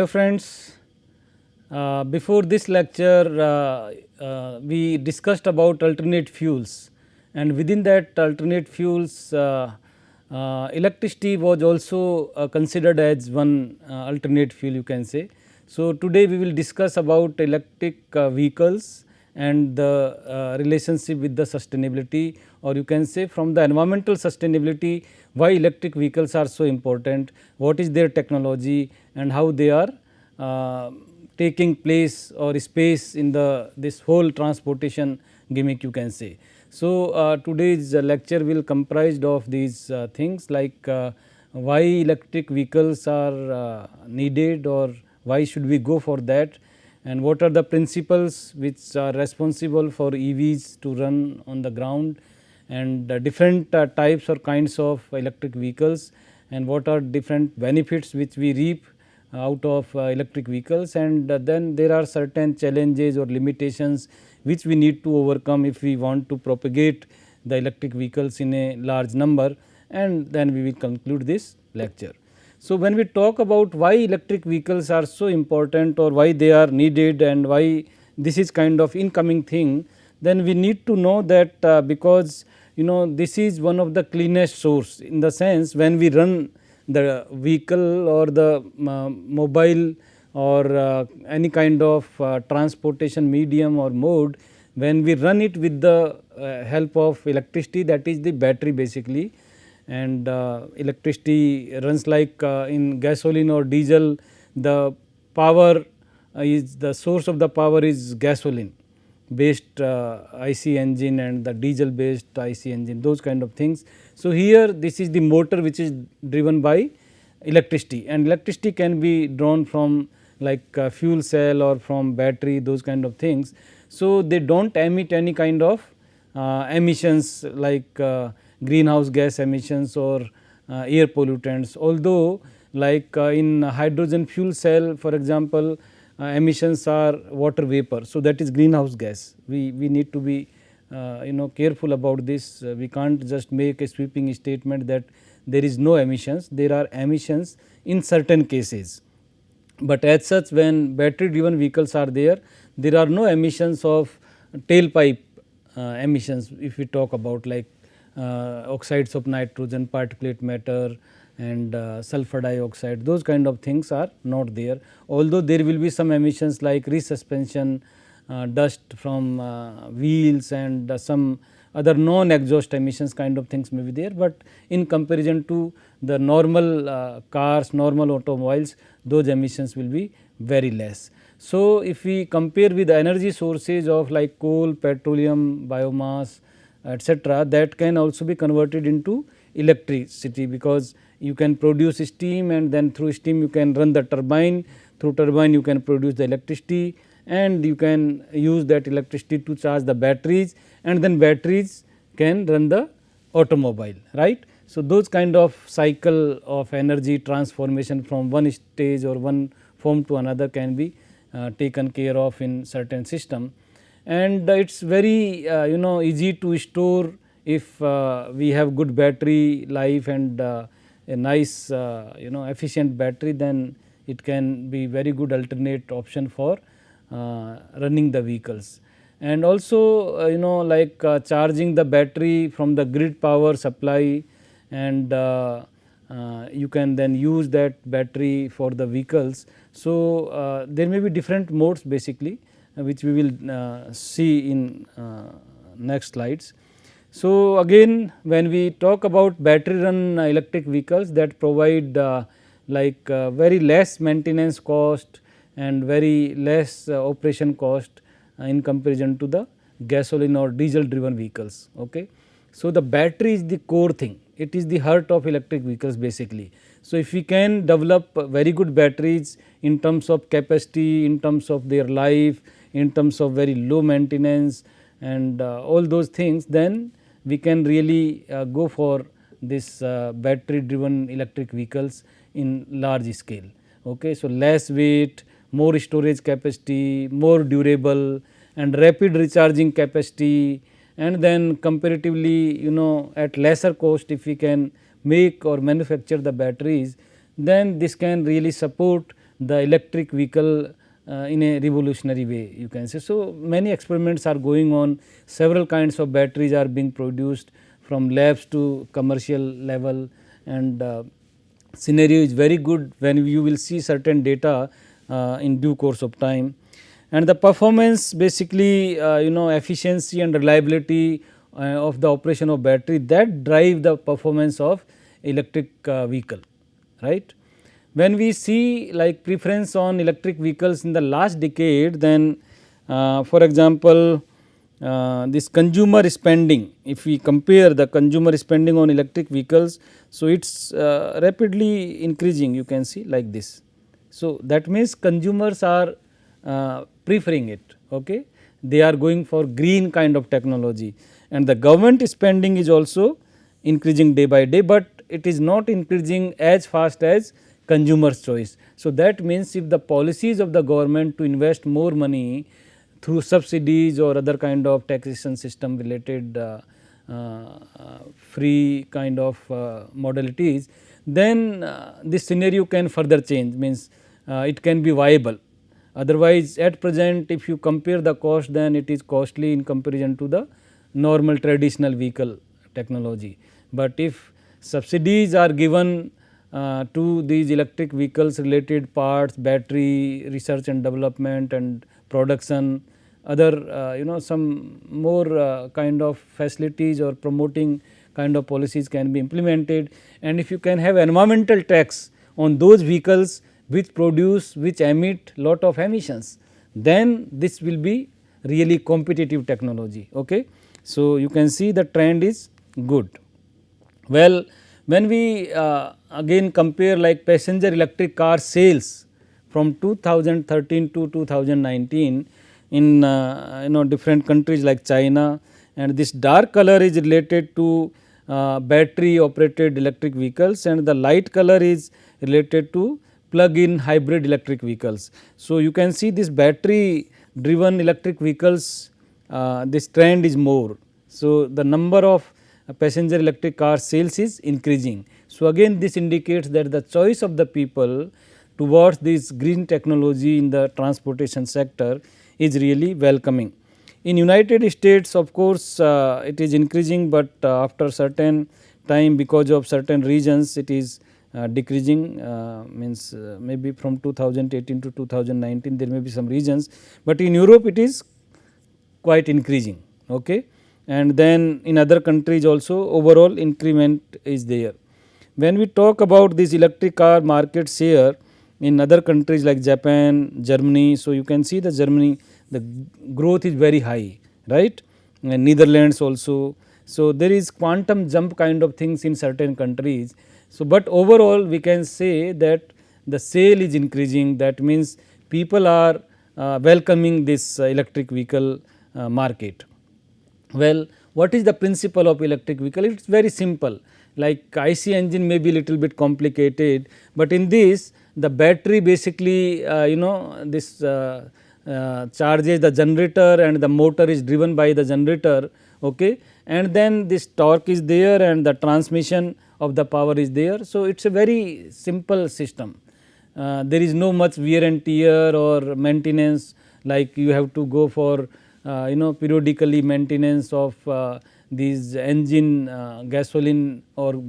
Dear friends, before this lecture we discussed about alternate fuels, and within that alternate fuels electricity was also considered as one alternate fuel, you can say. So, today we will discuss about electric vehicles and the relationship with the sustainability, or you can say from the environmental sustainability, why electric vehicles are so important, what is their technology and how they are taking place or space in the this whole transportation gimmick, you can say. So, today's lecture will comprised of these things like why electric vehicles are needed, or why should we go for that, and what are the principles which are responsible for EVs to run on the ground, and different types or kinds of electric vehicles, and what are different benefits which we reap out of electric vehicles, and then there are certain challenges or limitations which we need to overcome if we want to propagate the electric vehicles in a large number, and then we will conclude this lecture. So, when we talk about why electric vehicles are so important, or why they are needed, and why this is kind of incoming thing, then we need to know that because this is one of the cleanest source, in the sense when we run the vehicle or the mobile or any kind of transportation medium or mode, when we run it with the help of electricity, that is the battery basically, and electricity runs like in gasoline or diesel, the power is the source of the power is gasoline based IC engine and the diesel based IC engine, those kind of things. So, here this is the motor which is driven by electricity, and electricity can be drawn from like fuel cell or from battery, those kind of things. So, they do not emit any kind of emissions like greenhouse gas emissions or air pollutants, although like in hydrogen fuel cell, for example, emissions are water vapor. So, that is greenhouse gas. We need to be careful about this. We can't just make a sweeping statement that there is no emissions. There are emissions in certain cases, but as such when battery driven vehicles are there, there are no emissions of tailpipe emissions, if we talk about like oxides of nitrogen, particulate matter, and sulfur dioxide, those kind of things are not there, although there will be some emissions like resuspension, dust from wheels, and some other non exhaust emissions kind of things may be there, but in comparison to the normal cars, normal automobiles, those emissions will be very less. So, if we compare with the energy sources of like coal, petroleum, biomass, etc., that can also be converted into electricity, because you can produce steam, and then through steam you can run the turbine, through turbine you can produce the electricity, and you can use that electricity to charge the batteries, and then batteries can run the automobile, right. So, those kind of cycle of energy transformation from one stage or one form to another can be taken care of in certain system, and it is very easy to store if we have good battery life and a nice efficient battery, then it can be very good alternate option for running the vehicles. And also like charging the battery from the grid power supply, and you can then use that battery for the vehicles. So, there may be different modes basically which we will see in next slides. So, again when we talk about battery run electric vehicles, that provide like very less maintenance cost and very less operation cost in comparison to the gasoline or diesel driven vehicles. Okay. So, the battery is the core thing, it is the heart of electric vehicles basically. So, if we can develop very good batteries in terms of capacity, in terms of their life, in terms of very low maintenance and all those things, then we can really go for this battery driven electric vehicles in large scale. Okay. So, less weight, more storage capacity, more durable, and rapid recharging capacity, and then comparatively at lesser cost, if we can make or manufacture the batteries, then this can really support the electric vehicle in a revolutionary way, you can say. So, many experiments are going on, several kinds of batteries are being produced from labs to commercial level, and scenario is very good when you will see certain data in due course of time. And the performance, basically efficiency and reliability of the operation of battery, that drive the performance of electric vehicle, right. When we see like preference on electric vehicles in the last decade, then for example, this consumer spending, if we compare the consumer spending on electric vehicles, so it is rapidly increasing, you can see like this. So, that means consumers are preferring it, okay. They are going for green kind of technology, and the government spending is also increasing day by day, but it is not increasing as fast as consumers choice. So, that means if the policies of the government to invest more money through subsidies or other kind of taxation system related free kind of modalities, then this scenario can further change, means it can be viable. Otherwise, at present if you compare the cost, then it is costly in comparison to the normal traditional vehicle technology. But if subsidies are given to these electric vehicles related parts, battery research and development and production, other some more kind of facilities or promoting kind of policies can be implemented. And if you can have environmental tax on those vehicles which emit lot of emissions, then this will be really competitive technology, okay. So, you can see the trend is good. Well, when we again compare like passenger electric car sales from 2013 to 2019 in different countries like China, and this dark color is related to battery operated electric vehicles, and the light color is related to plug-in hybrid electric vehicles. So, you can see this battery driven electric vehicles, this trend is more. So, the number of passenger electric car sales is increasing. So, again this indicates that the choice of the people towards this green technology in the transportation sector is really welcoming. In United States, of course, it is increasing, but after certain time, because of certain regions, it is decreasing, means maybe from 2018 to 2019 there may be some regions, but in Europe it is quite increasing, okay. And then in other countries also overall increment is there. When we talk about this electric car market share in other countries like Japan, Germany, so you can see the Germany, the growth is very high, right, and Netherlands also. So, there is quantum jump kind of things in certain countries. So, but overall we can say that the sale is increasing, that means people are welcoming this electric vehicle market. Well, what is the principle of electric vehicle? It is very simple, like IC engine may be little bit complicated, but in this the battery basically this charges the generator, and the motor is driven by the generator, okay, and then this torque is there and the transmission of the power is there. So, it is a very simple system. There is no much wear and tear or maintenance, like you have to go for periodically maintenance of these engine gasoline or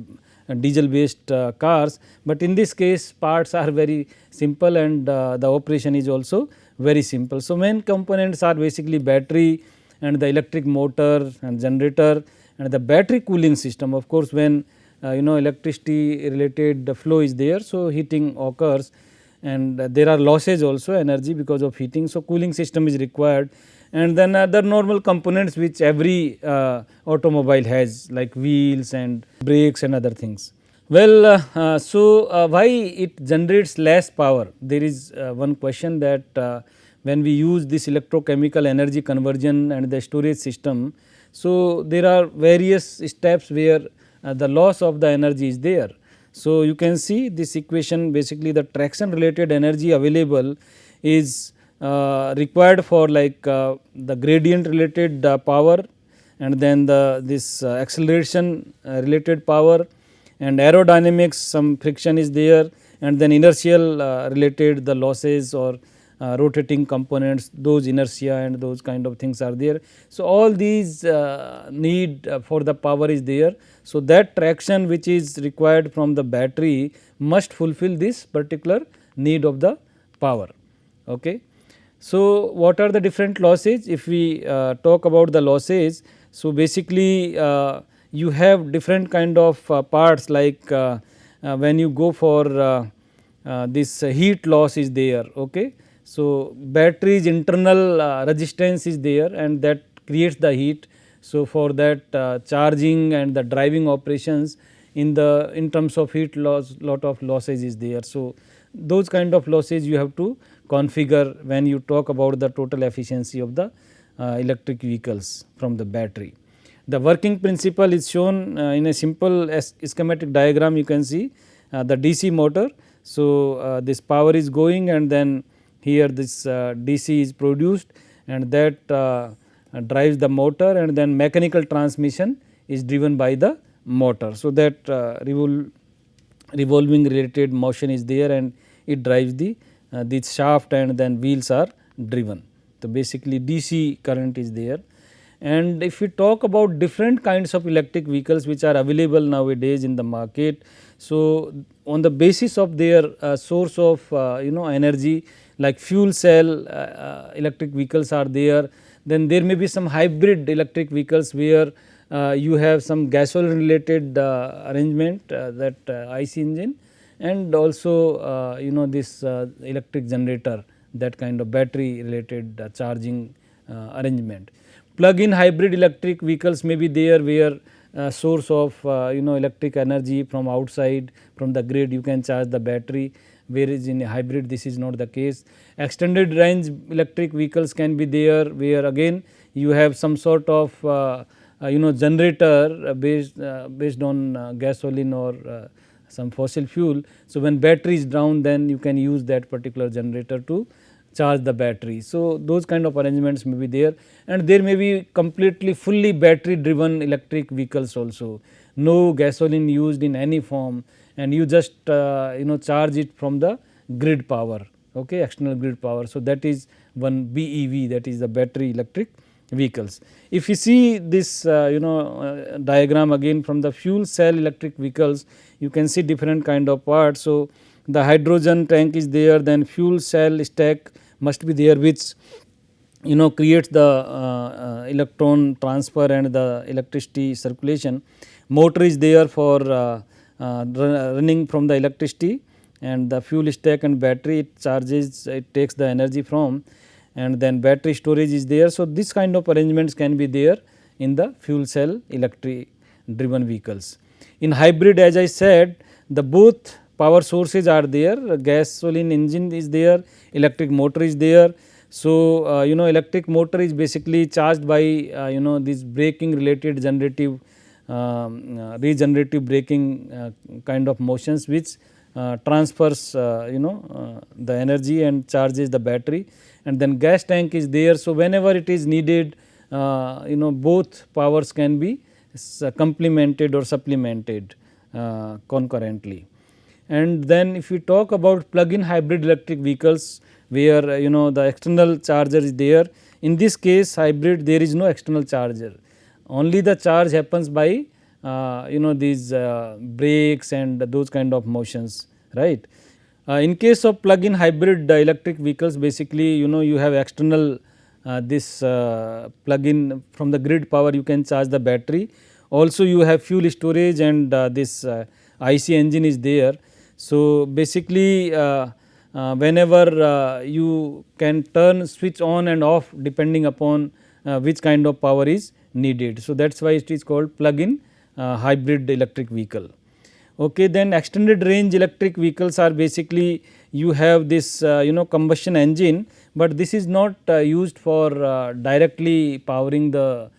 diesel based cars, but in this case parts are very simple, and the operation is also very simple. So, main components are basically battery and the electric motor and generator and the battery cooling system. Of course, when electricity related flow is there, so heating occurs, and there are losses also energy because of heating. So, cooling system is required, and then other normal components which every automobile has, like wheels and brakes and other things. Well, why it generates less power? There is one question that when we use this electrochemical energy conversion and the storage system, so there are various steps where the loss of the energy is there. So, you can see this equation, basically the traction related energy available is required for like the gradient related power, and then this acceleration related power, and aerodynamics, some friction is there, and then inertial related the losses or rotating components, those inertia and those kind of things are there. So, all these need for the power is there. So, that traction which is required from the battery must fulfill this particular need of the power. Okay. So, what are the different losses? If we talk about the losses, so basically you have different kind of parts, like when you go for this heat loss is there. Okay. So, battery's internal resistance is there and that creates the heat. So, for that charging and the driving operations in terms of heat loss, lot of losses is there. So, those kind of losses you have to configure when you talk about the total efficiency of the electric vehicles from the battery. The working principle is shown in a simple schematic diagram. You can see the DC motor. So, this power is going and then here this DC is produced and that drives the motor, and then mechanical transmission is driven by the motor. So, that revolving related motion is there and it drives the this shaft and then wheels are driven. So, basically DC current is there. And if we talk about different kinds of electric vehicles which are available nowadays in the market. So, on the basis of their source of energy, like fuel cell electric vehicles are there, then there may be some hybrid electric vehicles where you have some gasoline related arrangement, that IC engine, and also this electric generator, that kind of battery related charging arrangement. Plug-in hybrid electric vehicles may be there where source of electric energy from outside, from the grid you can charge the battery, whereas in a hybrid this is not the case. Extended range electric vehicles can be there where again you have some sort of generator based on gasoline or some fossil fuel. So, when battery is down, then you can use that particular generator to charge the battery. So, those kind of arrangements may be there, and there may be completely fully battery driven electric vehicles also, no gasoline used in any form, and you just charge it from the grid power, okay, external grid power. So, that is one BEV, that is the battery electric vehicles. If you see this diagram again from the fuel cell electric vehicles, you can see different kind of parts. So, the hydrogen tank is there, then fuel cell stack must be there, which creates the electron transfer and the electricity circulation. Motor is there for running from the electricity, and the fuel stack and battery, it charges, it takes the energy from, and then battery storage is there. So, this kind of arrangements can be there in the fuel cell electric driven vehicles. In hybrid, as I said, the both power sources are there, gasoline engine is there, electric motor is there. So, electric motor is basically charged by this braking related generative regenerative braking kind of motions, which transfers the energy and charges the battery, and then gas tank is there. So, whenever it is needed, both powers can be complemented or supplemented concurrently. And then if we talk about plug-in hybrid electric vehicles where the external charger is there, in this case hybrid there is no external charger, only the charge happens by these brakes and those kind of motions, right. In case of plug-in hybrid electric vehicles, basically you have external this plug-in from the grid power, you can charge the battery. Also you have fuel storage and this IC engine is there. So, basically whenever you can turn switch on and off depending upon which kind of power is needed. So, that is why it is called plug-in hybrid electric vehicle. Okay, then extended range electric vehicles are basically you have this combustion engine, but this is not used for directly powering the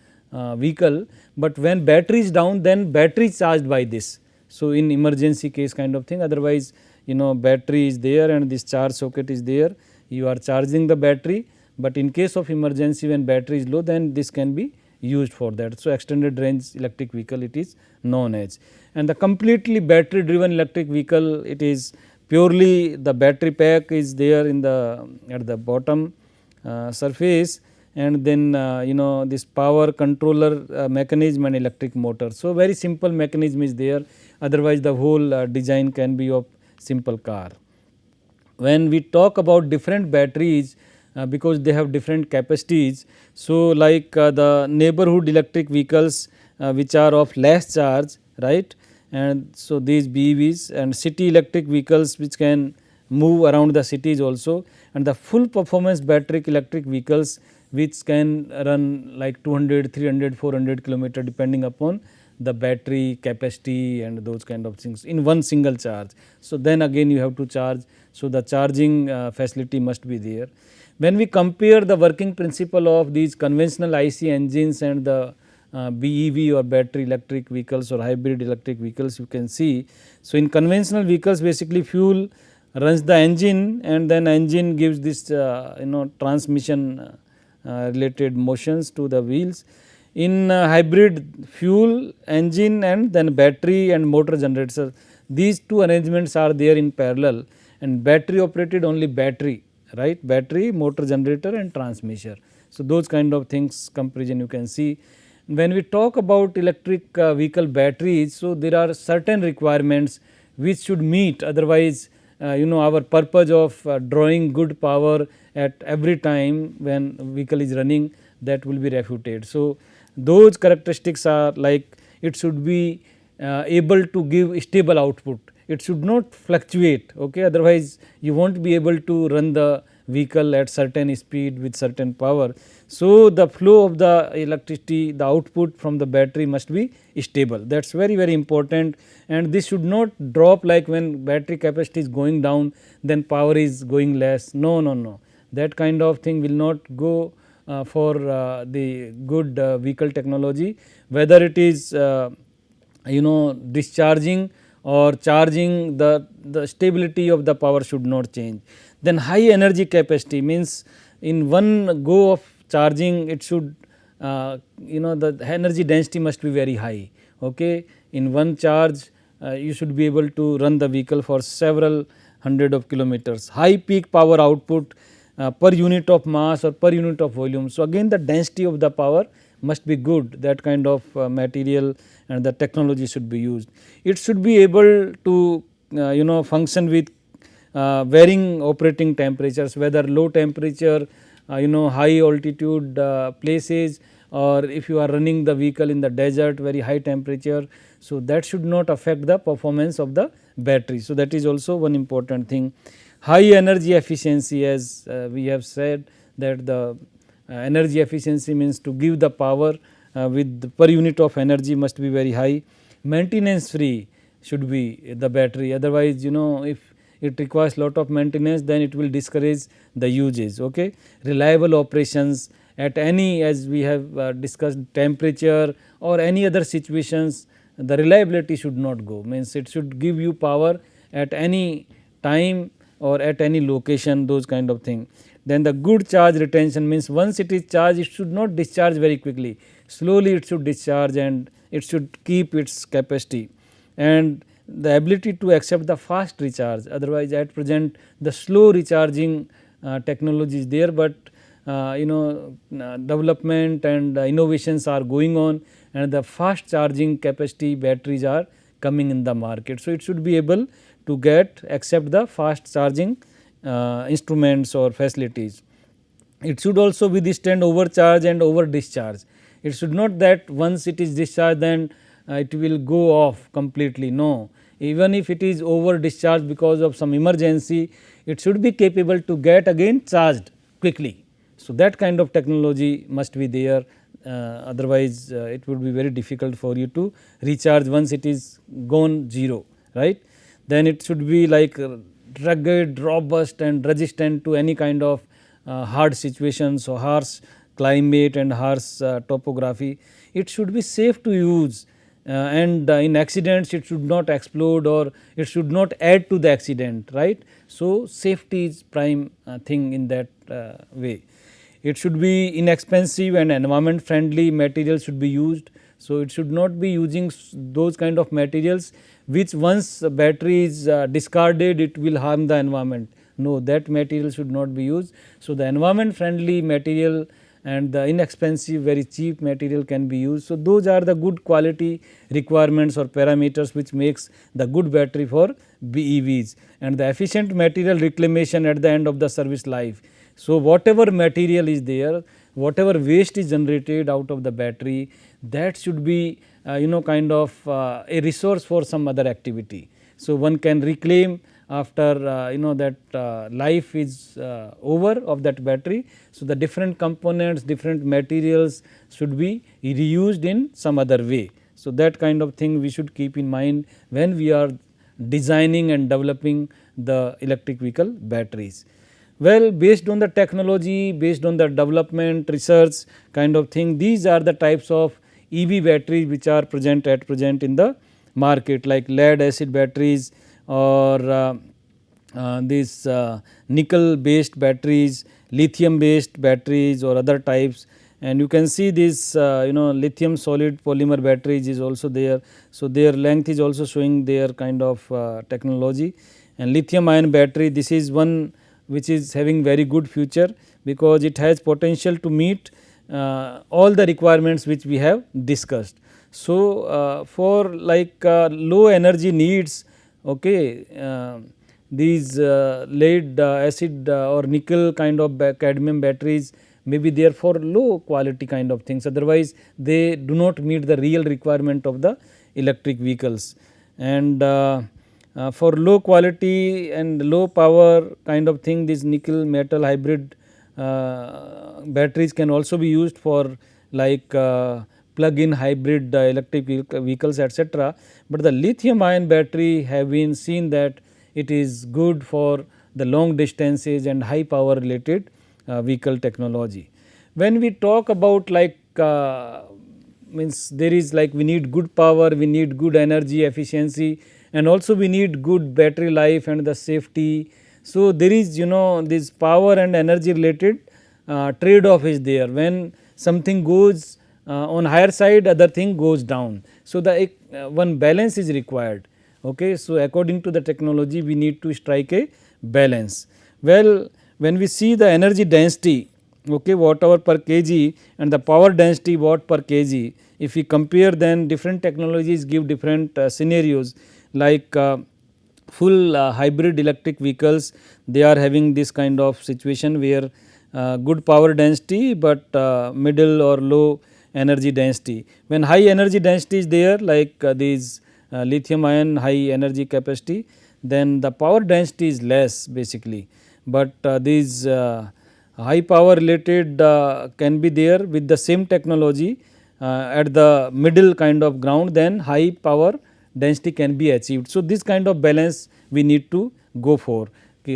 vehicle, but when battery is down, then battery is charged by this. So, in emergency case kind of thing, otherwise battery is there and this charge socket is there, you are charging the battery, but in case of emergency when battery is low, then this can be used for that. So, extended range electric vehicle it is known as, and the completely battery driven electric vehicle, it is purely the battery pack is there in the at the bottom surface, and then this power controller mechanism and electric motor. So, very simple mechanism is there, otherwise the whole design can be of simple car. When we talk about different batteries, because they have different capacities, so like the neighborhood electric vehicles which are of less charge, right, and so these BEVs, and city electric vehicles which can move around the cities also, and the full performance battery electric vehicles which can run like 200, 300, 400 kilometer depending upon the battery capacity and those kind of things in one single charge. So, then again you have to charge. So, the charging facility must be there. When we compare the working principle of these conventional IC engines and the BEV or battery electric vehicles or hybrid electric vehicles, you can see. So, in conventional vehicles basically fuel runs the engine, and then engine gives this transmission related motions to the wheels. In hybrid, fuel, engine, and then battery and motor generator, these two arrangements are there in parallel, and battery operated only battery, right, battery, motor generator and transmission. So, those kind of things comparison you can see. When we talk about electric vehicle batteries, so there are certain requirements which should meet, otherwise our purpose of drawing good power at every time when vehicle is running, that will be refuted. So, those characteristics are like it should be able to give stable output, it should not fluctuate, okay, otherwise you will not be able to run the vehicle at certain speed with certain power. So, the flow of the electricity, the output from the battery must be stable, that is very very important, and this should not drop like when battery capacity is going down then power is going less, no, that kind of thing will not go for the good vehicle technology, whether it is discharging or charging, the stability of the power should not change. Then high energy capacity means in one go of charging it should the energy density must be very high, okay. In one charge you should be able to run the vehicle for several hundred of kilometers. High peak power output per unit of mass or per unit of volume. So, again the density of the power must be good, that kind of material and the technology should be used. It should be able to function with varying operating temperatures, whether low temperature high altitude places, or if you are running the vehicle in the desert very high temperature. So, that should not affect the performance of the battery. So, that is also one important thing. High energy efficiency, as we have said that the energy efficiency means to give the power with the per unit of energy must be very high. Maintenance free should be the battery, otherwise if it requires lot of maintenance then it will discourage the usage, okay. Reliable operations at any, as we have discussed, temperature or any other situations, the reliability should not go, means it should give you power at any time or at any location, those kind of thing. Then the good charge retention means once it is charged it should not discharge very quickly, slowly it should discharge and it should keep its capacity, and the ability to accept the fast recharge, otherwise at present the slow recharging technology is there, but development and innovations are going on and the fast charging capacity batteries are coming in the market. So, it should be able to accept the fast charging instruments or facilities. It should also withstand overcharge and over discharge. It should not that once it is discharged then it will go off completely, no. Even if it is over discharged because of some emergency, it should be capable to get again charged quickly. So, that kind of technology must be there, otherwise it would be very difficult for you to recharge once it is gone zero, right. Then it should be like rugged, robust and resistant to any kind of hard situations or harsh climate and harsh topography. It should be safe to use and in accidents it should not explode or it should not add to the accident, right. So, safety is prime thing in that way. It should be inexpensive and environment friendly material should be used So, it should not be using those kind of materials which once battery is discarded, it will harm the environment. No, that material should not be used. So, the environment friendly material and the inexpensive very cheap material can be used. So, those are the good quality requirements or parameters which makes the good battery for BEVs, and the efficient material reclamation at the end of the service life. So, whatever material is there, whatever waste is generated out of the battery, that should be kind of a resource for some other activity. So, one can reclaim after that life is over of that battery. So, the different components, different materials should be reused in some other way. So, that kind of thing we should keep in mind when we are designing and developing the electric vehicle batteries. Well, based on the technology, based on the development, research kind of thing, these are the types of EV batteries which are present in the market, like lead acid batteries or these nickel based batteries, lithium based batteries or other types. And you can see this lithium solid polymer batteries is also there. So, their length is also showing their kind of technology. And lithium ion battery, this is one which is having very good future, because it has potential to meet all the requirements which we have discussed. So, for like low energy needs, okay, these lead acid or nickel kind of cadmium batteries may be there for low quality kind of things, otherwise they do not meet the real requirement of the electric vehicles. And for low quality and low power kind of thing, this nickel metal hybrid batteries can also be used for like plug-in hybrid electric vehicles, etc. But the lithium ion battery have been seen that it is good for the long distances and high power related vehicle technology. When we talk about like means there is like we need good power, we need good energy efficiency, and also we need good battery life and the safety. So, there is this power and energy related trade off is there. When something goes on higher side, other thing goes down. So, the one balance is required. Okay. So, according to the technology we need to strike a balance. Well, when we see the energy density, okay, watt hour per kg and the power density watt per kg, if we compare, then different technologies give different scenarios, like full hybrid electric vehicles, they are having this kind of situation where good power density, but middle or low energy density. When high energy density is there, like these lithium ion high energy capacity, then the power density is less basically, but these high power related can be there with the same technology at the middle kind of ground, then high power density can be achieved. So, this kind of balance we need to go for,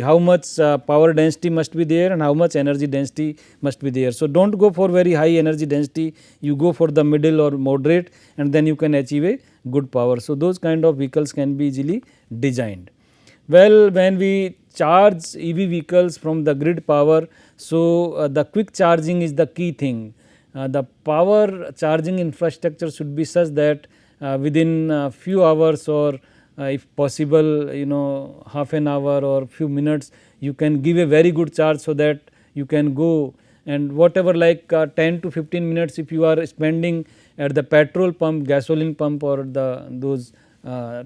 how much power density must be there and how much energy density must be there. So, do not go for very high energy density, you go for the middle or moderate, and then you can achieve a good power. So, those kind of vehicles can be easily designed. Well, when we charge EV vehicles from the grid power, so the quick charging is the key thing. The power charging infrastructure should be such that within a few hours, or if possible half an hour or few minutes, you can give a very good charge, so that you can go, and whatever like 10 to 15 minutes if you are spending at the petrol pump, gasoline pump, or those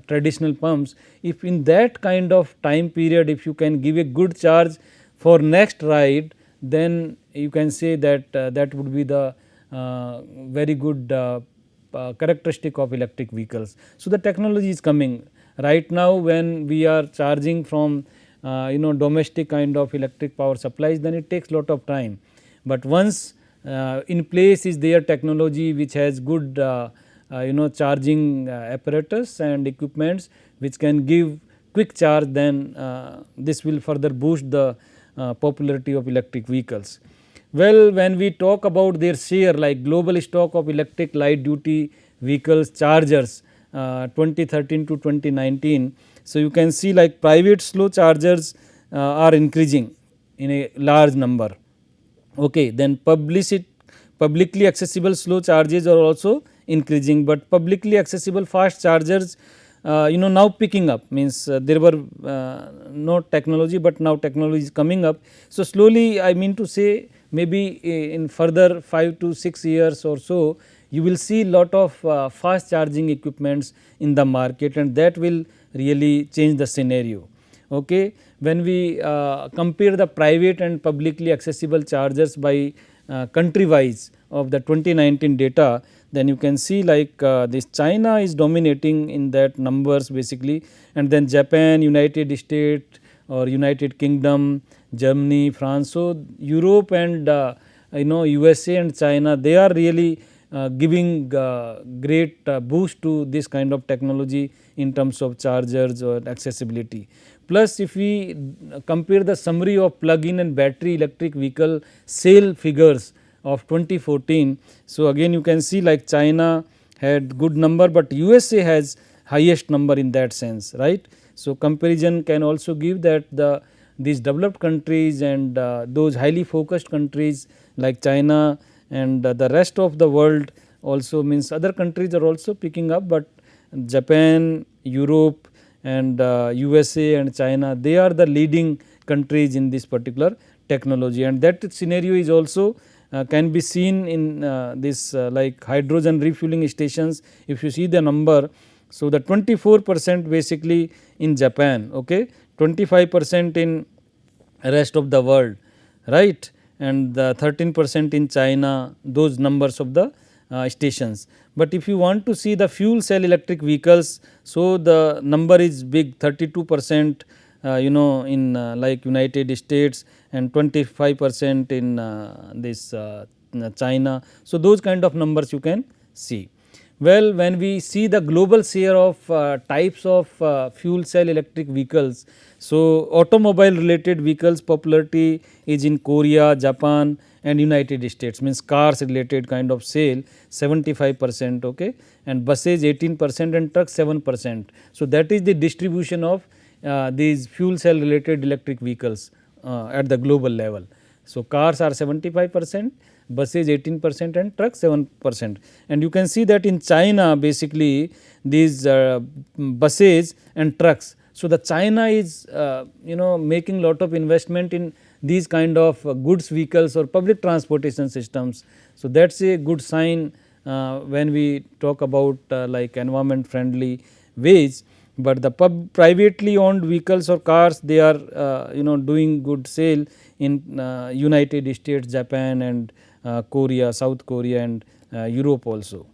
traditional pumps, if in that kind of time period if you can give a good charge for next ride, then you can say that that would be the very good characteristic of electric vehicles. So, the technology is coming right now. When we are charging from domestic kind of electric power supplies, then it takes lot of time, but once in place is their technology which has good charging apparatus and equipments which can give quick charge, then this will further boost the popularity of electric vehicles. Well, when we talk about their share, like global stock of electric light duty vehicles chargers 2013 to 2019. So, you can see like private slow chargers are increasing in a large number. Okay. Then publicly accessible slow charges are also increasing, but publicly accessible fast chargers now picking up, means there were no technology, but now technology is coming up. So, slowly I mean to say maybe in further 5 to 6 years or so, you will see lot of fast charging equipments in the market, and that will really change the scenario. Okay. When we compare the private and publicly accessible chargers by country wise of the 2019 data, then you can see like this China is dominating in that numbers basically, and then Japan, United States or United Kingdom, Germany, France. So, Europe and USA and China, they are really giving great boost to this kind of technology in terms of chargers or accessibility. Plus, if we compare the summary of plug-in and battery electric vehicle sale figures of 2014. So, again you can see like China had good number, but USA has highest number in that sense, right. So, comparison can also give that these developed countries and those highly focused countries like China and the rest of the world also, means other countries are also picking up, but Japan, Europe and USA and China, they are the leading countries in this particular technology, and that scenario is also can be seen in this like hydrogen refueling stations. If you see the number, so the 24% basically in Japan, okay, 25% in rest of the world, right, and the 13% in China, those numbers of the stations. But if you want to see the fuel cell electric vehicles, so the number is big, 32% in like United States and 25% in this China. So, those kind of numbers you can see. Well, when we see the global share of types of fuel cell electric vehicles, so automobile related vehicles popularity is in Korea, Japan and United States, means cars related kind of sale 75%, okay, and buses 18% and trucks 7%. So, that is the distribution of these fuel cell related electric vehicles at the global level. So, cars are 75%, buses 18% and trucks 7%, and you can see that in China basically these buses and trucks. So, the China is making lot of investment in these kind of goods vehicles or public transportation systems. So, that is a good sign when we talk about like environment friendly ways, but the privately owned vehicles or cars, they are doing good sale in United States, Japan and Korea, South Korea and Europe also.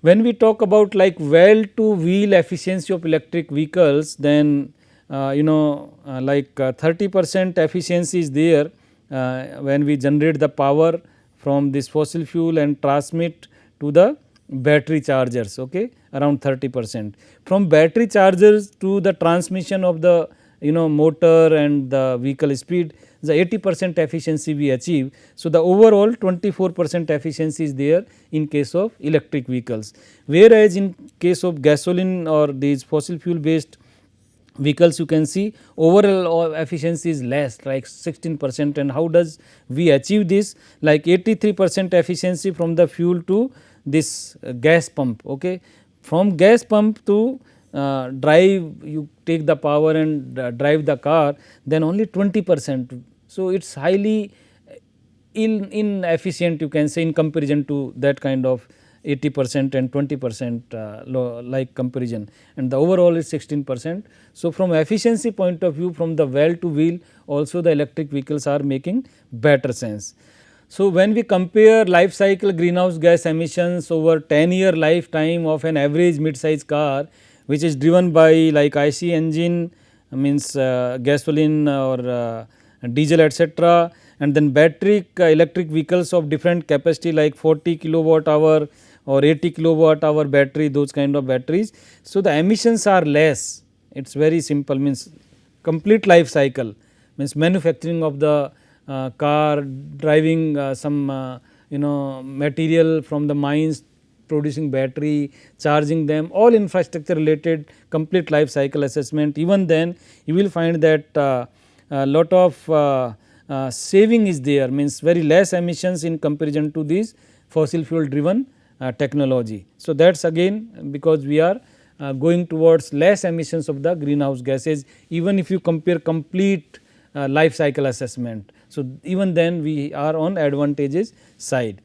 When we talk about like well to wheel efficiency of electric vehicles, then like 30% efficiency is there when we generate the power from this fossil fuel and transmit to the battery chargers, okay, around 30%. From battery chargers to the transmission of the motor and the vehicle speed, the 80% efficiency we achieve. So, the overall 24% efficiency is there in case of electric vehicles, whereas in case of gasoline or these fossil fuel based vehicles, you can see overall efficiency is less, like 16%. And how does we achieve this? Like 83% efficiency from the fuel to this gas pump, okay. From gas pump to drive, you take the power and drive the car, then only 20%. So, it is highly inefficient, you can say, in comparison to that kind of 80% and 20% like comparison, and the overall is 16%. So, from efficiency point of view, from the well to wheel also the electric vehicles are making better sense. So, when we compare life cycle greenhouse gas emissions over 10-year lifetime of an average mid size car, which is driven by like IC engine, means gasoline or diesel etc., and then battery electric vehicles of different capacity like 40 kilowatt hour or 80 kilowatt hour battery, those kind of batteries. So, the emissions are less, it is very simple, means complete life cycle, means manufacturing of the car, driving some material from the mines, producing battery, charging them, all infrastructure related complete life cycle assessment. Even then you will find that a lot of saving is there, means very less emissions in comparison to these fossil fuel driven technology. So, that is again because we are going towards less emissions of the greenhouse gases, even if you compare complete life cycle assessment. So, even then we are on advantageous side.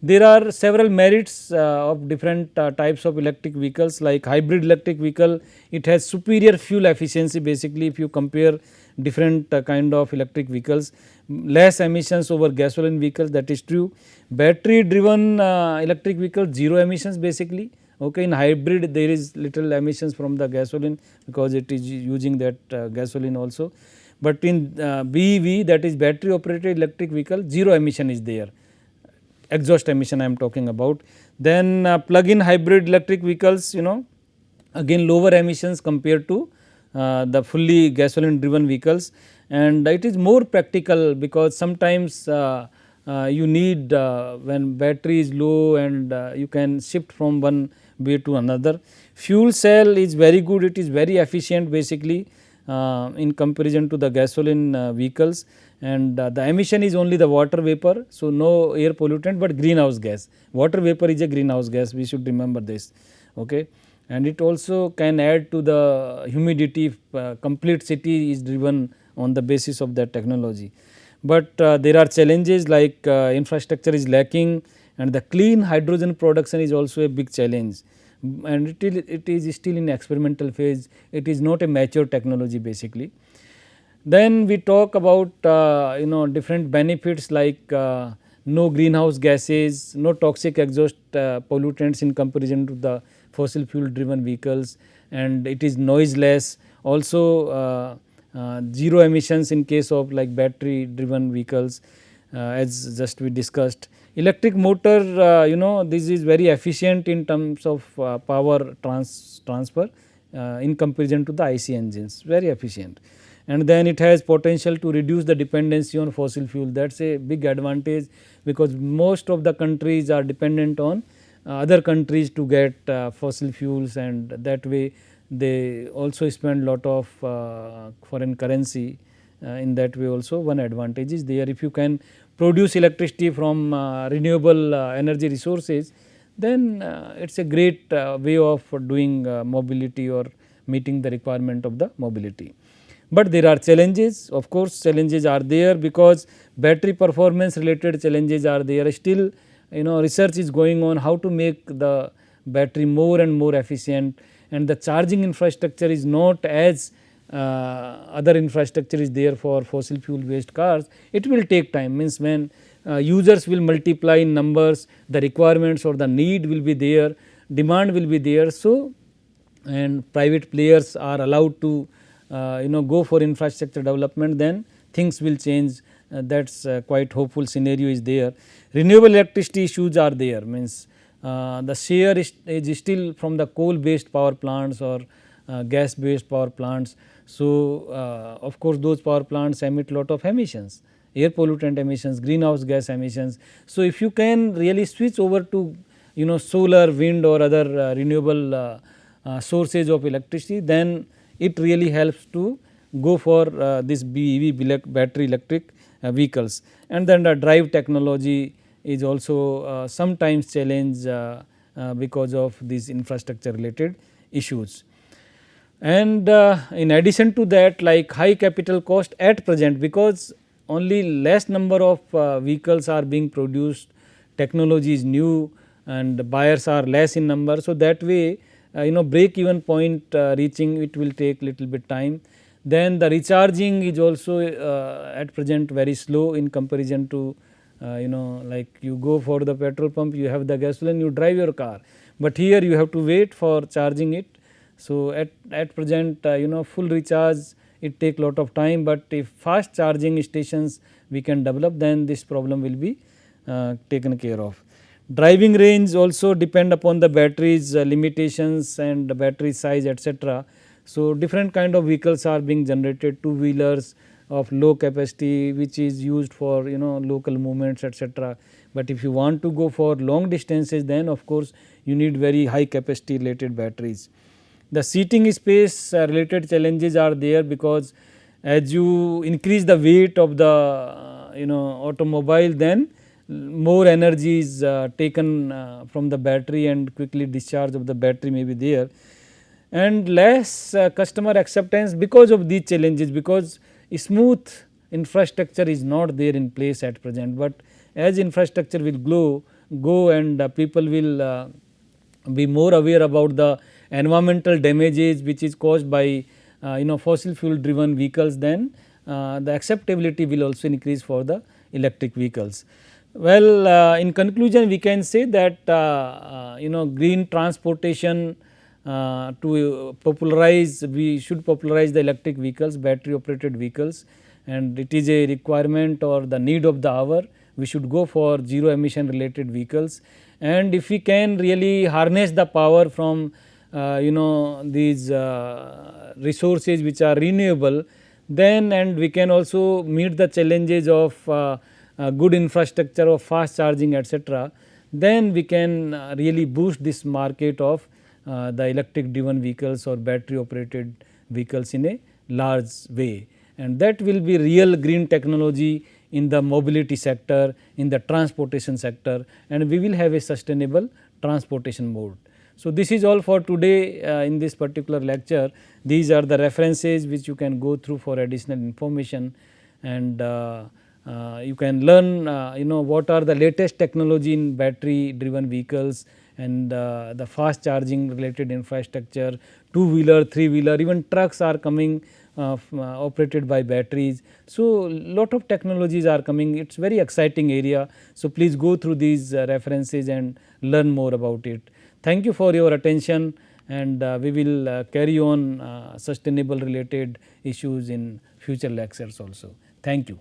There are several merits of different types of electric vehicles, like hybrid electric vehicle. It has superior fuel efficiency. Basically, if you compare different kind of electric vehicles, less emissions over gasoline vehicles, that is true. Battery driven electric vehicles, zero emissions basically. Okay, in hybrid there is little emissions from the gasoline because it is using that gasoline also, but in BEV, that is battery operated electric vehicle, zero emission is there, exhaust emission I am talking about. Then plug-in hybrid electric vehicles, again lower emissions compared to the fully gasoline driven vehicles, and it is more practical because sometimes you need when battery is low and you can shift from one way to another. Fuel cell is very good, it is very efficient basically in comparison to the gasoline vehicles, and the emission is only the water vapor. So, no air pollutant, but greenhouse gas. Water vapor is a greenhouse gas, we should remember this. Okay. And it also can add to the humidity if complete city is driven on the basis of that technology. But there are challenges like infrastructure is lacking, and the clean hydrogen production is also a big challenge, and it is still in experimental phase, it is not a mature technology basically. Then we talk about different benefits like no greenhouse gases, no toxic exhaust pollutants in comparison to the fossil fuel driven vehicles, and it is noiseless. Also zero emissions in case of like battery driven vehicles, as just we discussed. Electric motor, this is very efficient in terms of power transfer in comparison to the IC engines, very efficient. And then it has potential to reduce the dependency on fossil fuel, that is a big advantage because most of the countries are dependent on other countries to get fossil fuels, and that way they also spend lot of foreign currency. In that way also one advantage is there. If you can produce electricity from renewable energy resources, then it is a great way of doing mobility or meeting the requirement of the mobility. But there are challenges, of course challenges are there because battery performance related challenges are there. Still research is going on how to make the battery more and more efficient, and the charging infrastructure is not as other infrastructure is there for fossil fuel based cars. It will take time, means when users will multiply in numbers, the requirements or the need will be there, demand will be there. So, and private players are allowed to go for infrastructure development, then things will change. That is quite hopeful scenario is there. Renewable electricity issues are there, means the share is still from the coal based power plants or gas based power plants. So, of course, those power plants emit lot of emissions, air pollutant emissions, greenhouse gas emissions. So, if you can really switch over to solar, wind or other renewable sources of electricity, then it really helps to go for this BEV, battery electric vehicles. And then the drive technology is also sometimes challenge because of these infrastructure related issues. And in addition to that, like high capital cost at present, because only less number of vehicles are being produced, technology is new and buyers are less in number. So, that way break even point reaching it will take little bit time. Then the recharging is also at present very slow in comparison to like you go for the petrol pump, you have the gasoline, you drive your car, but here you have to wait for charging it. So, at present full recharge it take lot of time, but if fast charging stations we can develop, then this problem will be taken care of. Driving range also depend upon the batteries limitations and the battery size, etc. So, different kind of vehicles are being generated, two wheelers of low capacity which is used for local movements, etc. But if you want to go for long distances, then of course you need very high capacity related batteries. The seating space related challenges are there because as you increase the weight of the automobile, then more energy is taken from the battery and quickly discharge of the battery may be there, and less customer acceptance because of these challenges, because smooth infrastructure is not there in place at present. But as infrastructure will go and people will be more aware about the environmental damages which is caused by fossil fuel driven vehicles, then the acceptability will also increase for the electric vehicles. Well, in conclusion we can say that green transportation, to popularize, we should popularize the electric vehicles, battery operated vehicles, and it is a requirement or the need of the hour. We should go for zero emission related vehicles, and if we can really harness the power from these resources which are renewable, then and we can also meet the challenges of good infrastructure of fast charging etc., then we can really boost this market of the electric driven vehicles or battery operated vehicles in a large way, and that will be real green technology in the mobility sector, in the transportation sector, and we will have a sustainable transportation mode. So, this is all for today in this particular lecture. These are the references which you can go through for additional information, and you can learn what are the latest technology in battery driven vehicles and the fast charging related infrastructure, two wheeler, three wheeler, even trucks are coming operated by batteries. So, lot of technologies are coming, it is very exciting area. So, please go through these references and learn more about it. Thank you for your attention, and we will carry on sustainable related issues in future lectures also. Thank you.